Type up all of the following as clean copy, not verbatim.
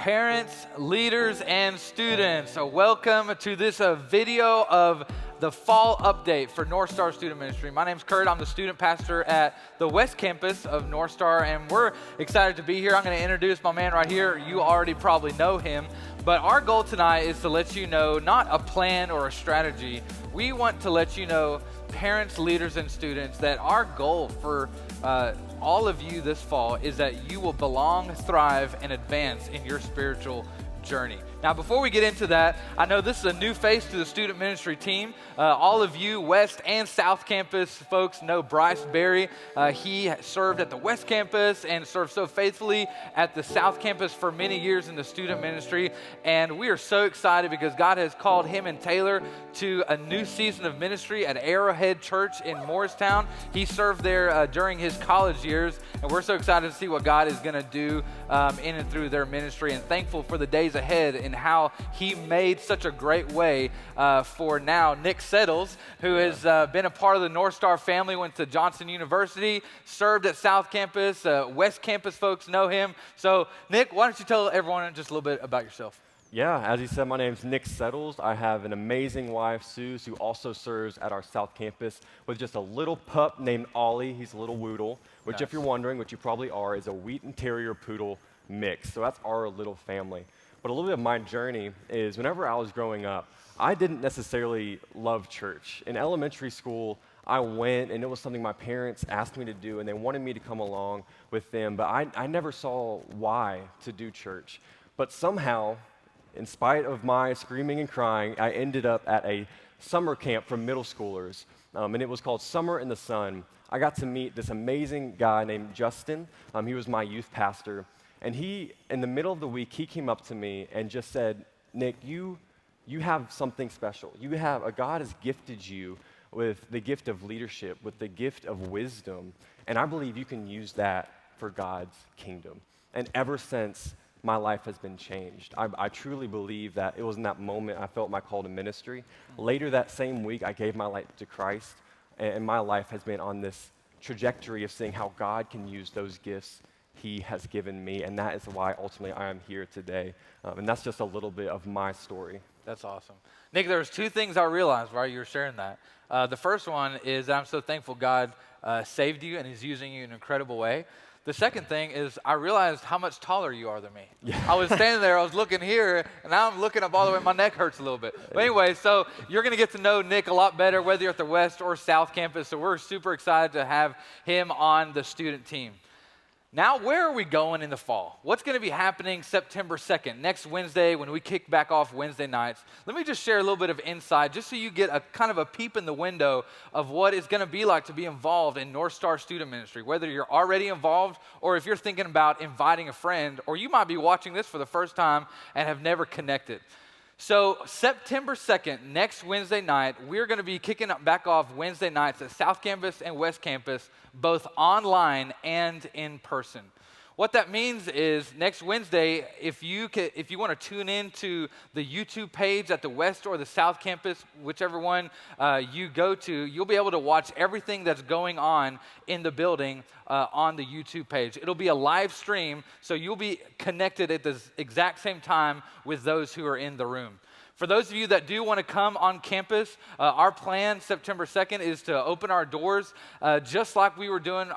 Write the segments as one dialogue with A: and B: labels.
A: parents, leaders, and students. Welcome to this video of the fall update for North Star Student Ministry. My name's Kurt. I'm the student pastor at the West Campus of North Star, and we're excited to be here. I'm going to introduce my man right here. You already probably know him, but our goal tonight is to let you know not a plan or a strategy. We want to let you know, parents, leaders, and students, that our goal for all of you this fall is that you will belong, thrive, and advance in your spiritual journey. Now, before we get into that, I know this is a new face to the student ministry team. All of you West and South Campus folks know Bryce Berry. He served at the West Campus and served so faithfully at the South Campus for many years in the student ministry. And we are so excited because God has called him and Taylor to a new season of ministry at Arrowhead Church in Morristown. He served there during his college years, and we're so excited to see what God is going to do in and through their ministry, and thankful for the days ahead and how he made such a great way for now Nick Settles, who has been a part of the North Star family, went to Johnson University, served at South Campus. West Campus folks know him. So Nick, why don't you tell everyone just a little bit about yourself?
B: Yeah, as he said, my name's Nick Settles. I have an amazing wife, Suze, who also serves at our South Campus with just a little pup named Ollie. He's a little Woodle, which
A: Nice.
B: If you're wondering, which you probably are, is a Wheaten Terrier Poodle mix. So that's our little family. But a little bit of my journey is whenever I was growing up, I didn't necessarily love church. In elementary school, I went, and it was something my parents asked me to do, and they wanted me to come along with them, but I never saw why to do church. But somehow, in spite of my screaming and crying, I ended up at a summer camp for middle schoolers, and it was called Summer in the Sun. I got to meet this amazing guy named Justin. He was my youth pastor. And he, in the middle of the week, he came up to me and just said, Nick, you have something special. God has gifted you with the gift of leadership, with the gift of wisdom, and I believe you can use that for God's kingdom. And ever since, my life has been changed. I truly believe that it was in that moment I felt my call to ministry. Later that same week, I gave my life to Christ, and my life has been on this trajectory of seeing how God can use those gifts he has given me, and that is why ultimately I am here today. And that's just a little bit of my story.
A: That's awesome. Nick, there's two things I realized while you were sharing that. The first one is I'm so thankful God saved you and he's using you in an incredible way. The second thing is I realized how much taller you are than me.
B: Yeah.
A: I was standing there, I was looking here, and now I'm looking up all the way, my neck hurts a little bit. But anyway, so you're going to get to know Nick a lot better, whether you're at the West or South Campus, so we're super excited to have him on the student team. Now, where are we going in the fall? What's going to be happening September 2nd, next Wednesday, when we kick back off Wednesday nights? Let me just share a little bit of insight, just so you get a kind of a peep in the window of what it's going to be like to be involved in North Star Student Ministry, whether you're already involved or if you're thinking about inviting a friend, or you might be watching this for the first time and have never connected. So September 2nd, next Wednesday night, we're going to be kicking back off Wednesday nights at South Campus and West Campus, both online and in person. What that means is next Wednesday, if you want to tune in to the YouTube page at the West or the South Campus, whichever one you go to, you'll be able to watch everything that's going on in the building on the YouTube page. It'll be a live stream, so you'll be connected at the exact same time with those who are in the room. For those of you that do want to come on campus, our plan September 2nd is to open our doors just like we were doing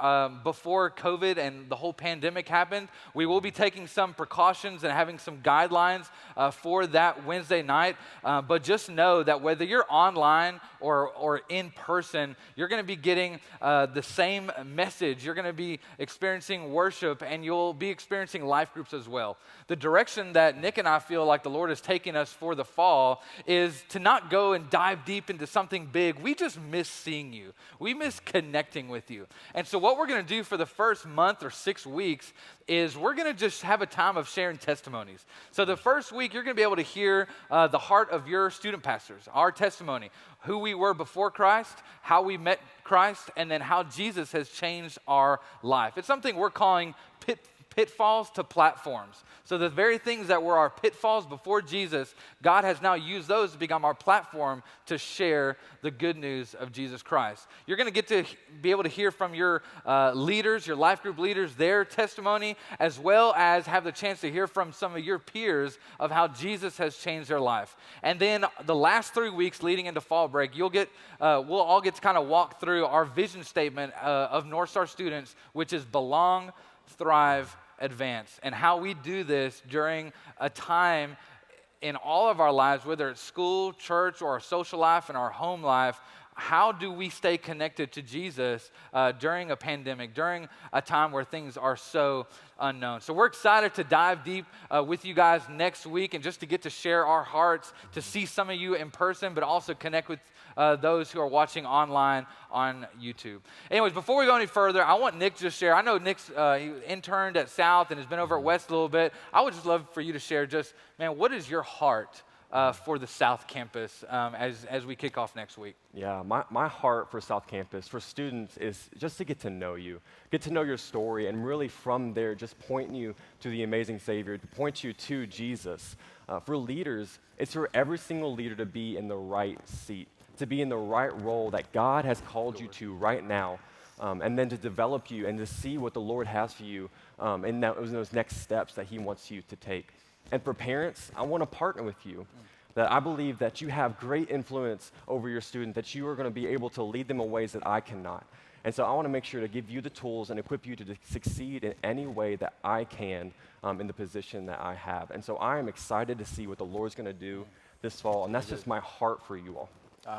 A: before COVID and the whole pandemic happened. We will be taking some precautions and having some guidelines for that Wednesday night, but just know that whether you're online or in person, you're going to be getting the same message. You're going to be experiencing worship, and you'll be experiencing life groups as well. The direction that Nick and I feel like the Lord is taking us for the fall is to not go and dive deep into something big. We just miss seeing you. We miss connecting with you. And so what we're going to do for the first month or 6 weeks is we're going to just have a time of sharing testimonies. So the first week, you're going to be able to hear the heart of your student pastors, our testimony, who we were before Christ, how we met Christ, and then how Jesus has changed our life. It's something we're calling pitfalls to platforms. So the very things that were our pitfalls before Jesus, God has now used those to become our platform to share the good news of Jesus Christ. You're going to get to be able to hear from your leaders, your life group leaders, their testimony, as well as have the chance to hear from some of your peers of how Jesus has changed their life. And then the last 3 weeks leading into fall break, we'll all get to kind of walk through our vision statement of North Star Students, which is belong, thrive, advance, and how we do this during a time in all of our lives, whether it's school, church, or our social life and our home life. How do we stay connected to Jesus during a pandemic, during a time where things are so unknown? So we're excited to dive deep with you guys next week and just to get to share our hearts, to see some of you in person, but also connect with those who are watching online on YouTube. Anyways, before we go any further, I want Nick to just share. I know Nick's he interned at South and has been over at West a little bit. I would just love for you to share just, man, what is your heart for the South Campus as we kick off next week?
B: Yeah, my heart for South Campus, for students, is just to get to know you, get to know your story, and really from there just point you to the amazing Savior, to point you to Jesus. For leaders, it's for every single leader to be in the right seat, to be in the right role that God has called you to right now, and then to develop you and to see what the Lord has for you in those next steps that He wants you to take. And for parents, I want to partner with you. That I believe that you have great influence over your student, that you are going to be able to lead them in ways that I cannot. And so I want to make sure to give you the tools and equip you to succeed in any way that I can in the position that I have. And so I am excited to see what the Lord's going to do this fall, and that's just my heart for you all.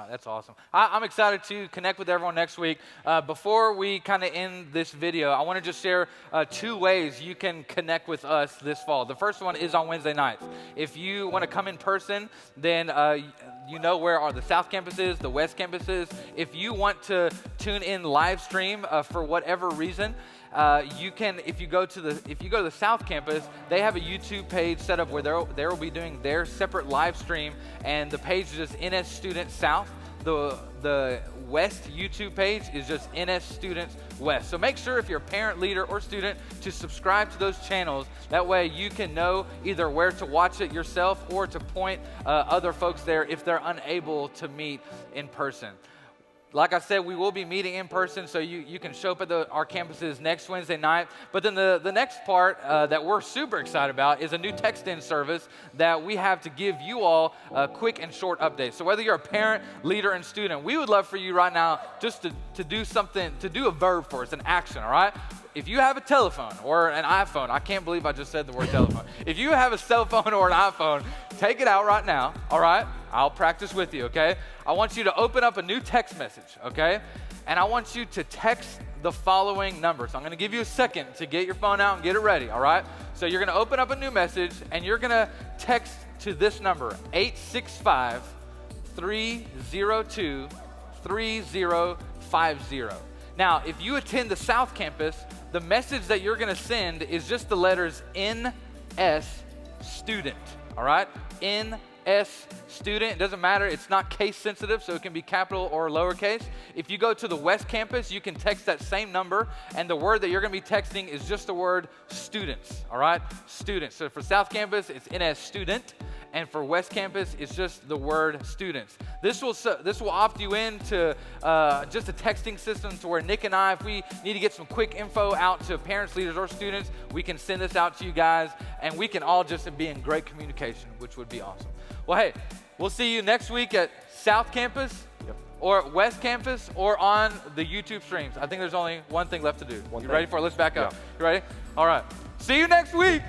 A: That's awesome. I'm excited to connect with everyone next week. Before we kind of end this video, I want to just share 2 ways you can connect with us this fall. The first one is on Wednesday nights. If you want to come in person, then you know where the South Campus is, the West Campus is. If you want to tune in live stream for whatever reason, you can. If you go to the South Campus, they have a YouTube page set up where they will be doing their separate live stream, and the page is just NS Students South. The West YouTube page is just NS Students West. So make sure if you're a parent, leader, or student to subscribe to those channels. That way you can know either where to watch it yourself or to point other folks there if they're unable to meet in person. Like I said, we will be meeting in person, so you can show up at our campuses next Wednesday night. But then the next part that we're super excited about is a new text-in service that we have to give you all quick and short updates. So whether you're a parent, leader, and student, we would love for you right now just to do something, to do a verb for us, an action, all right? If you have a telephone or an iPhone, I can't believe I just said the word telephone. If you have a cell phone or an iPhone, take it out right now, all right? I'll practice with you, okay? I want you to open up a new text message, okay? And I want you to text the following number. So I'm gonna give you a second to get your phone out and get it ready, all right? So you're gonna open up a new message and you're gonna text to this number, 865-302-3050. Now, if you attend the South Campus, the message that you're gonna send is just the letters NS student, all right? NS student, it doesn't matter, it's not case sensitive, so it can be capital or lowercase. If you go to the West Campus, you can text that same number, and the word that you're gonna be texting is just the word students, all right? Students. So for South Campus, it's NS student, and for West Campus, it's just the word students. This will opt you into just a texting system to where Nick and I, if we need to get some quick info out to parents, leaders, or students, we can send this out to you guys, and we can all just be in great communication, which would be awesome. Well, hey, we'll see you next week at South Campus, or West Campus, or on the YouTube streams. I think there's only one thing left to do. You ready for it? Let's back up. You ready? All right. See you next week.